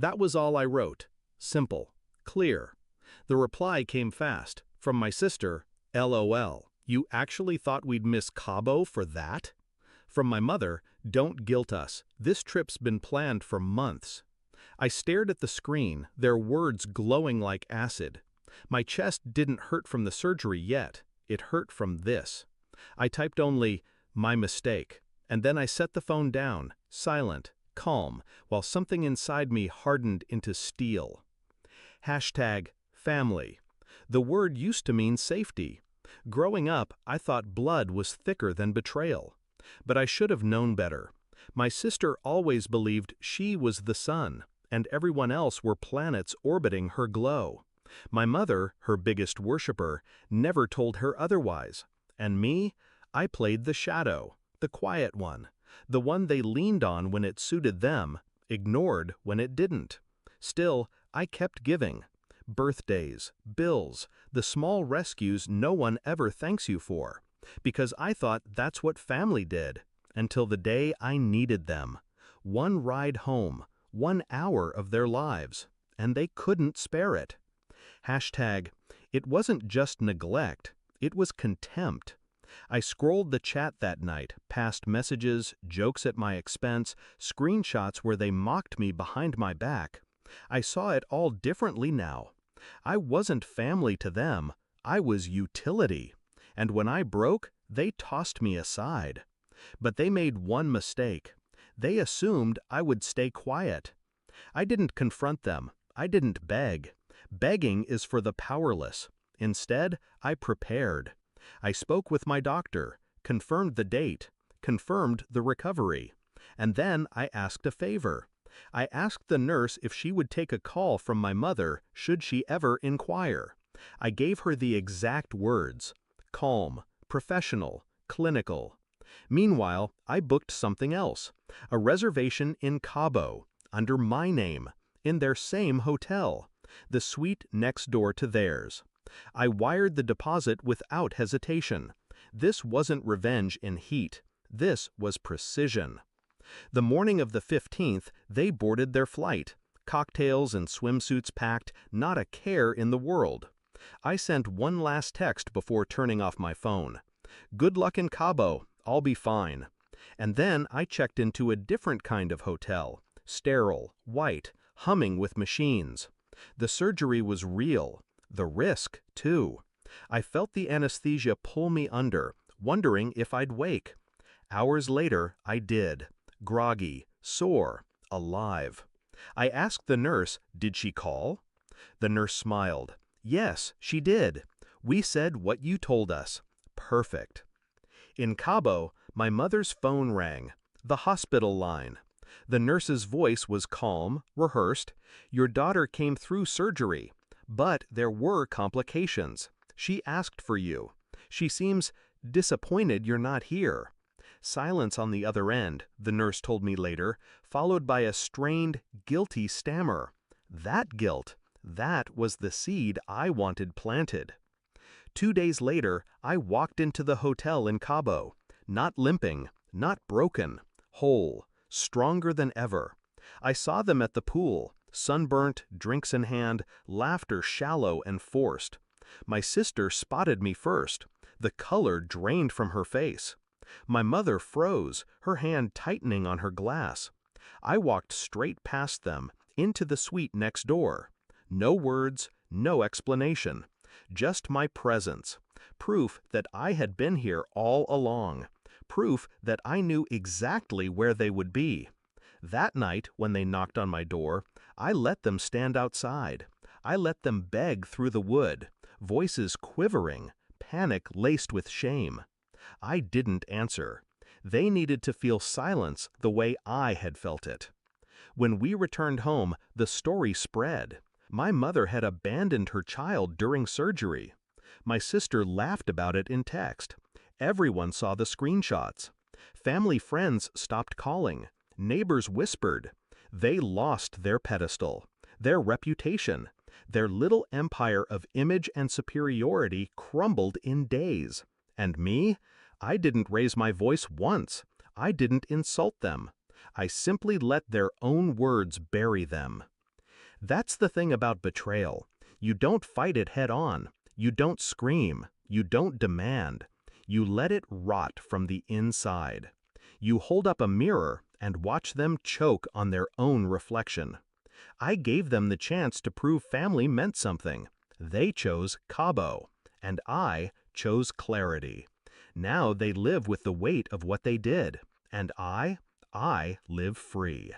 That was all I wrote. Simple. Clear. The reply came fast, from my sister, LOL. You actually thought we'd miss Cabo for that? From my mother, don't guilt us. This trip's been planned for months. I stared at the screen, their words glowing like acid. My chest didn't hurt from the surgery yet. It hurt from this. I typed only, my mistake, and then I set the phone down, silent, calm, while something inside me hardened into steel. Hashtag family. The word used to mean safety. Growing up, I thought blood was thicker than betrayal. But I should have known better. My sister always believed she was the sun, and everyone else were planets orbiting her glow. My mother, her biggest worshiper, never told her otherwise. And me? I played the shadow, the quiet one, the one they leaned on when it suited them, ignored when it didn't. Still, I kept giving. Birthdays, bills, the small rescues no one ever thanks you for. Because I thought that's what family did, until the day I needed them. One ride home, 1 hour of their lives, and they couldn't spare it. Hashtag, it wasn't just neglect, it was contempt. I scrolled the chat that night, past messages, jokes at my expense, screenshots where they mocked me behind my back. I saw it all differently now. I wasn't family to them, I was utility. And when I broke, they tossed me aside. But they made one mistake. They assumed I would stay quiet. I didn't confront them. I didn't beg. Begging is for the powerless. Instead, I prepared. I spoke with my doctor, confirmed the date, confirmed the recovery. And then I asked a favor. I asked the nurse if she would take a call from my mother should she ever inquire. I gave her the exact words. Calm, professional, clinical. Meanwhile, I booked something else, a reservation in Cabo, under my name, in their same hotel, the suite next door to theirs. I wired the deposit without hesitation. This wasn't revenge in heat. This was precision. The morning of the 15th, they boarded their flight, cocktails and swimsuits packed, not a care in the world. I sent one last text before turning off my phone. Good luck in Cabo, I'll be fine. And then I checked into a different kind of hotel, sterile, white, humming with machines. The surgery was real, the risk, too. I felt the anesthesia pull me under, wondering if I'd wake. Hours later, I did. Groggy, sore, alive. I asked the nurse, did she call? The nurse smiled. Yes, she did. We said what you told us. Perfect. In Cabo, my mother's phone rang. The hospital line. The nurse's voice was calm, rehearsed. Your daughter came through surgery, but there were complications. She asked for you. She seems disappointed you're not here. Silence on the other end, the nurse told me later, followed by a strained, guilty stammer. That guilt. That was the seed I wanted planted. 2 days later, I walked into the hotel in Cabo, not limping, not broken, whole, stronger than ever. I saw them at the pool, sunburnt, drinks in hand, laughter shallow and forced. My sister spotted me first. The color drained from her face. My mother froze, her hand tightening on her glass. I walked straight past them, into the suite next door. No words, no explanation. Just my presence. Proof that I had been here all along. Proof that I knew exactly where they would be. That night, when they knocked on my door, I let them stand outside. I let them beg through the wood, voices quivering, panic laced with shame. I didn't answer. They needed to feel silence the way I had felt it. When we returned home, the story spread. My mother had abandoned her child during surgery. My sister laughed about it in text. Everyone saw the screenshots. Family friends stopped calling. Neighbors whispered. They lost their pedestal, their reputation. Their little empire of image and superiority crumbled in days. And me? I didn't raise my voice once. I didn't insult them. I simply let their own words bury them. That's the thing about betrayal. You don't fight it head on. You don't scream. You don't demand. You let it rot from the inside. You hold up a mirror and watch them choke on their own reflection. I gave them the chance to prove family meant something. They chose Cabo, and I chose clarity. Now they live with the weight of what they did, and I live free.